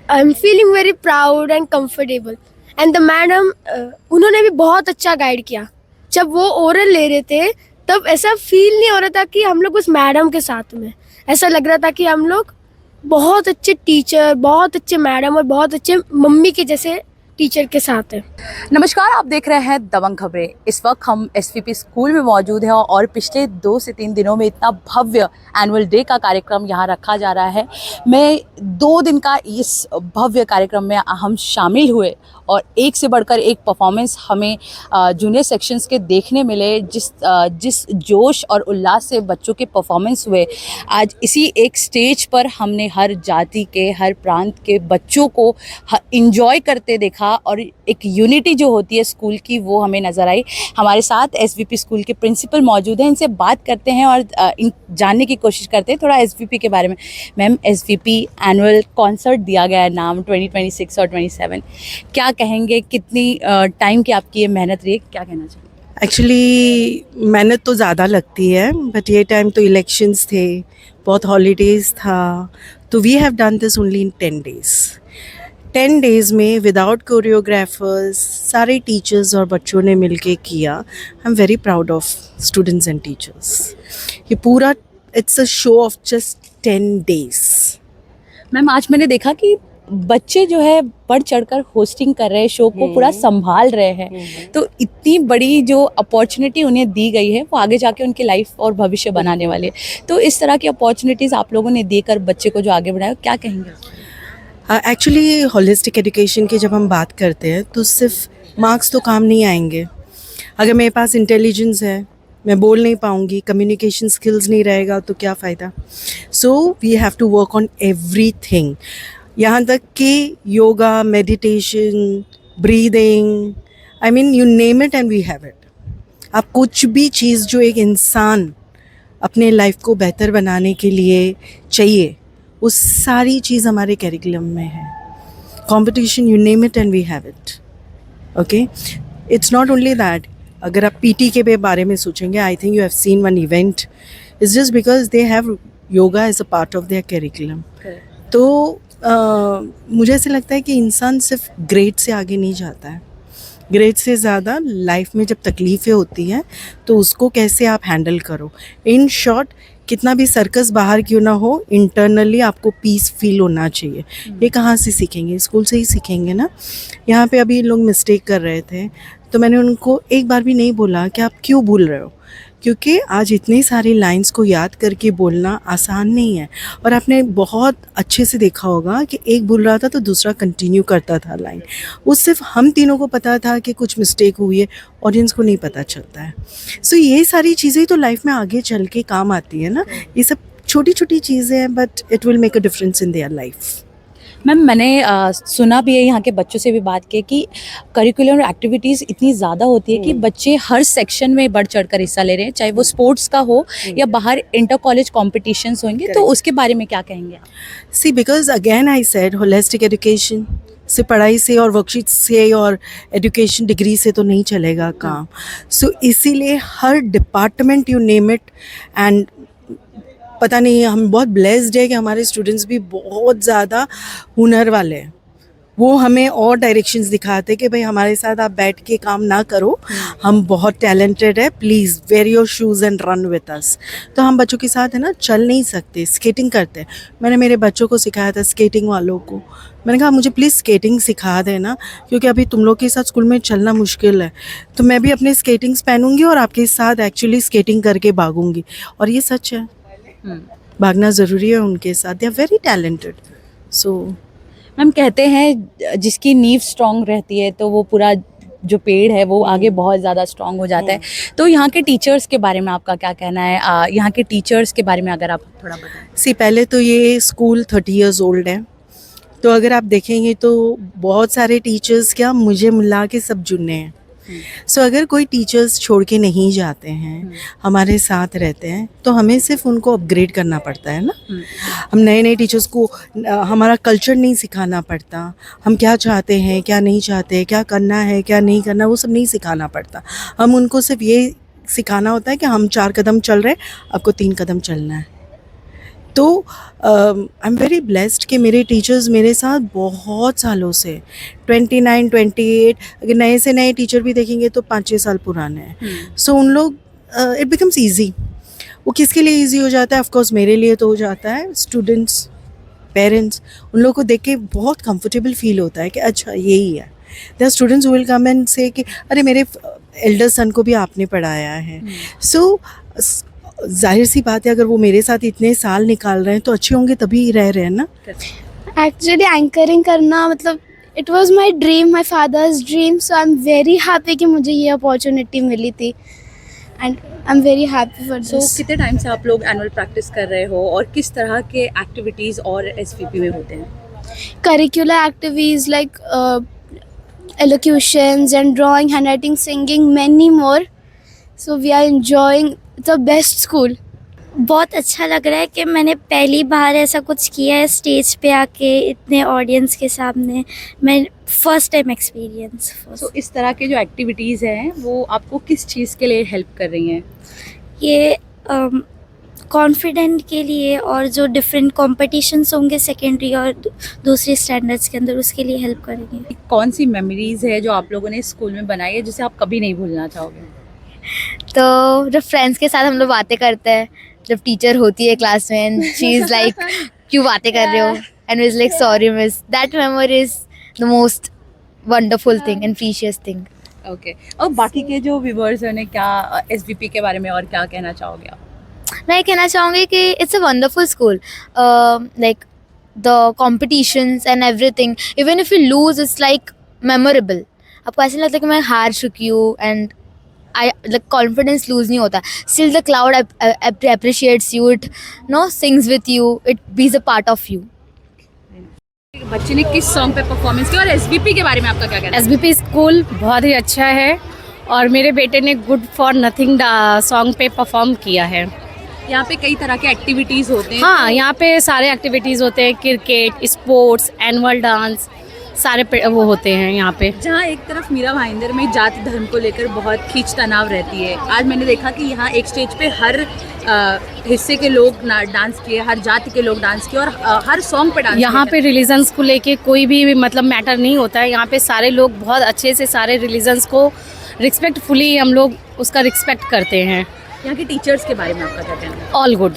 I am feeling very proud and comfortable and the madam उन्होंने भी बहुत अच्छा गाइड किया। जब वो ओरल ले रहे थे तब ऐसा फील नहीं हो रहा था कि हम लोग उस मैडम के साथ में, ऐसा लग रहा था कि हम लोग बहुत अच्छे टीचर, बहुत अच्छे मैडम और बहुत अच्छे मम्मी के जैसे टीचर के साथ हैं। नमस्कार, आप देख रहे हैं दबंग खबरें। इस वक्त हम एसवीपी स्कूल में मौजूद हैं और पिछले 2 से 3 दिनों में इतना भव्य एनुअल डे का कार्यक्रम यहाँ रखा जा रहा है। मैं 2 दिन का इस भव्य कार्यक्रम में हम शामिल हुए और एक से बढ़कर एक परफॉर्मेंस हमें जूनियर सेक्शंस के देखने मिले। जिस जोश और उल्लास से बच्चों के परफॉर्मेंस हुए, आज इसी एक स्टेज पर हमने हर जाति के, हर प्रांत के बच्चों को इंजॉय करते देखा और एक यूनिटी जो होती है स्कूल की वो हमें नज़र आई। हमारे साथ एसवीपी स्कूल के प्रिंसिपल मौजूद हैं, इनसे बात करते हैं और जानने की कोशिश करते हैं थोड़ा एसवीपी के बारे में। मैम, एसवीपी एनुअल कॉन्सर्ट दिया गया है नाम 2026 और 27, क्या कहेंगे? कितनी टाइम की आपकी ये मेहनत रही है, क्या कहना चाहिए? एक्चुअली मेहनत तो ज़्यादा लगती है, बट ये टाइम तो इलेक्शंस थे, बहुत हॉलीडेज़ था, तो we have done this only in 10 days. 10 days में विदाउट कोरियोग्राफर्स सारे टीचर्स और बच्चों ने मिलके किया। I am very proud of students and teachers. ये पूरा it's a show of just 10 days. Ma'am, आज मैंने देखा कि बच्चे जो है बढ़ चढ़कर होस्टिंग कर रहे हैं, शो को पूरा संभाल रहे हैं। तो इतनी बड़ी जो अपॉर्चुनिटी उन्हें दी गई है वो आगे जाके उनकी लाइफ और भविष्य बनाने वाले हैं। तो इस तरह की अपॉर्चुनिटीज़ आप लोगों ने देकर बच्चे को जो आगे बढ़ाया, क्या कहेंगे? एक्चुअली होलिस्टिक एजुकेशन की जब हम बात करते हैं तो सिर्फ मार्क्स तो काम नहीं आएंगे। अगर मेरे पास इंटेलिजेंस है, मैं बोल नहीं पाऊँगी, कम्युनिकेशन स्किल्स नहीं रहेगा तो क्या फ़ायदा। So we have to work on everything, यहाँ तक कि yoga, meditation, breathing, I mean you name it and we have it. आप कुछ भी चीज़ जो एक इंसान अपने लाइफ को बेहतर बनाने के लिए चाहिए, वो सारी चीज़ हमारे करिकुलम में है। Competition, you name it and we have it. Okay, it's not only that. अगर आप पीटी के बारे में सोचेंगे, I think you have seen one event, it's just because they have yoga as a part of their curriculum. तो मुझे ऐसे लगता है कि इंसान सिर्फ ग्रेड से आगे नहीं जाता है। ग्रेड से ज़्यादा लाइफ में जब तकलीफ़ें होती हैं तो उसको कैसे आप हैंडल करो। इन शॉर्ट, कितना भी सर्कस बाहर क्यों ना हो, इंटरनली आपको पीस फील होना चाहिए। ये कहाँ से सीखेंगे? स्कूल से ही सीखेंगे ना। यहाँ पे अभी लोग मिस्टेक कर रहे थे तो मैंने उनको एक बार भी नहीं बोला कि आप क्यों भूल रहे हो, क्योंकि आज इतनी सारी लाइंस को याद करके बोलना आसान नहीं है। और आपने बहुत अच्छे से देखा होगा कि एक भूल रहा था तो दूसरा कंटिन्यू करता था लाइन। वो सिर्फ हम तीनों को पता था कि कुछ मिस्टेक हुई है, ऑडियंस को नहीं पता चलता है। सो ये सारी चीज़ें तो लाइफ में आगे चल के काम आती है ना। ये सब छोटी छोटी चीज़ें हैं, but it will make a difference in their life. Ma'am, मैंने सुना भी है, यहाँ के बच्चों से भी बात की कि करिकुलर एक्टिविटीज़ इतनी ज़्यादा होती है कि बच्चे हर सेक्शन में बढ़ चढ़कर हिस्सा ले रहे हैं, चाहे वो स्पोर्ट्स का हो या बाहर इंटर कॉलेज कॉम्पिटिशन्स होंगे। तो उसके बारे में क्या कहेंगे आप? See, because again I said holistic education से, पढ़ाई से और वर्कशीट से और एजुकेशन डिग्री से तो नहीं चलेगा काम। सो इसीलिए हर department, you name it, and पता नहीं, हम बहुत ब्लेस्ड है कि हमारे स्टूडेंट्स भी बहुत ज़्यादा हुनर वाले हैं। वो हमें और डायरेक्शंस दिखाते कि भाई हमारे साथ आप बैठ के काम ना करो, हम बहुत टैलेंटेड है, please where your shoes and run with us. तो हम बच्चों के साथ है ना चल नहीं सकते, स्केटिंग करते हैं। मैंने मेरे बच्चों को सिखाया था, स्केटिंग वालों को मैंने कहा मुझे प्लीज़ स्केटिंग सिखा देना, क्योंकि अभी तुम लोग के साथ स्कूल में चलना मुश्किल है। तो मैं भी अपने स्केटिंग्स पहनूंगी और आपके साथ एक्चुअली स्केटिंग करके भागूंगी। और ये सच है, भागना ज़रूरी है उनके साथ। They are very talented. So ma'am, कहते हैं जिसकी नींव स्ट्रांग रहती है तो वो पूरा जो पेड़ है वो आगे बहुत ज़्यादा स्ट्रांग हो जाता है। तो यहाँ के टीचर्स के बारे में आपका क्या कहना है? यहाँ के टीचर्स के बारे में अगर आप थोड़ा बताएं। सी, पहले तो ये स्कूल 30 इयर्स ओल्ड है, तो अगर आप देखेंगे तो बहुत सारे टीचर्स क्या मुझे मिला के सब जुड़ने हैं। सो अगर कोई टीचर्स छोड़ के नहीं जाते हैं, हमारे साथ रहते हैं, तो हमें सिर्फ उनको अपग्रेड करना पड़ता है ना। हम नए नए टीचर्स को हमारा कल्चर नहीं सिखाना पड़ता, हम क्या चाहते हैं, क्या नहीं चाहते, क्या करना है, क्या नहीं करना, वो सब नहीं सिखाना पड़ता। हम उनको सिर्फ ये सिखाना होता है कि हम 4 कदम चल रहे हैं, आपको 3 कदम चलना है। तो आई एम वेरी ब्लेस्ड कि मेरे टीचर्स मेरे साथ बहुत सालों से 29 28, अगर नए से नए टीचर भी देखेंगे तो 5-6 साल पुराने हैं. सो उन लोग इट बिकम्स ईजी. वो किसके लिए ईजी हो जाता है? ऑफ कोर्स मेरे लिए तो हो जाता है. स्टूडेंट्स, पेरेंट्स, उन लोगों को देख के बहुत कंफर्टेबल फील होता है कि अच्छा यही है. There are students who will come and say कि अरे मेरे एल्डर सन को भी आपने पढ़ाया है. सो जाहिर सी बात है, अगर वो मेरे साथ इतने साल निकाल रहे हैं तो अच्छे होंगे तभी रह रहे हैं ना. एक्चुअली एंकरिंग करना मतलब it was my dream, my father's dream. So I am very happy कि मुझे ये अपॉर्चुनिटी मिली थी and I am very happy for तो दिस. कितने टाइम से आप लोग एनुअल प्रैक्टिस कर रहे हो और किस तरह के एक्टिविटीज़ और एसवीपी में होते हैं? Curricular activities like elocutions and drawing, handwriting, singing, many more. So we are enjoying the best school. बहुत अच्छा लग रहा है कि मैंने पहली बार ऐसा कुछ किया है स्टेज पे आके इतने ऑडियंस के सामने. मैं फर्स्ट टाइम एक्सपीरियंस. तो इस तरह के जो एक्टिविटीज़ हैं वो आपको किस चीज़ के लिए हेल्प कर रही हैं? ये कॉन्फिडेंट के लिए और जो डिफरेंट कॉम्पिटिशन्स होंगे सेकेंडरी और दूसरे स्टैंडर्ड्स के अंदर उसके लिए हेल्प करेंगे. कौन सी मेमोरीज है जो आप लोगों ने स्कूल में बनाई है जिसे आप कभी नहीं भूलना चाहोगे? तो जब फ्रेंड्स के साथ हम लोग बातें करते हैं, जब टीचर होती है क्लास में, शी इज़ लाइक क्यों बातें कर रहे हो, and is like sorry miss. That memory is the most wonderful thing and precious thing. Okay. और बाकी के जो व्यूअर्स हैं उन्हें क्या एसवीपी के बारे में और क्या कहना चाहोगे आप? मैं कहना चाहूँगी कि it's a wonderful school. Like the competitions and everything, even if you lose it's like memorable. आपको ऐसा लगता है कि मैं हार चुकी हूँ and I like confidence lose नहीं होता. Still the crowd appreciates you, it no sings with you, it bees a part of you. बच्चे ने किस सॉन्ग पे परफॉर्मेंस किया और एसवीपी के बारे में आपका क्या कहना है? एसबीपी स्कूल बहुत ही अच्छा है और मेरे बेटे ने गुड फॉर नथिंग सॉन्ग पे परफॉर्म किया है. यहाँ पे कई तरह के एक्टिविटीज़ होते हैं. हाँ, यहाँ पे सारे एक्टिविटीज़ होते हैं, क्रिकेट, स्पोर्ट्स, एनुअल डांस, सारे वो होते हैं यहाँ पे. जहाँ एक तरफ मीरा भाईंदर में जाति धर्म को लेकर बहुत खींच तनाव रहती है, आज मैंने देखा कि यहाँ एक स्टेज पे हर हिस्से के लोग डांस किए, हर जाति के लोग डांस किए और हर सॉन्ग पे डांस. यहाँ पे रिलीजन्स को लेके कोई भी मतलब मैटर नहीं होता है. यहाँ पे सारे लोग बहुत अच्छे से सारे रिलीजन्स को रिस्पेक्टफुली हम लोग उसका रिस्पेक्ट करते हैं. यहाँ के टीचर्स के बारे में आपका क्या कहना है? All good.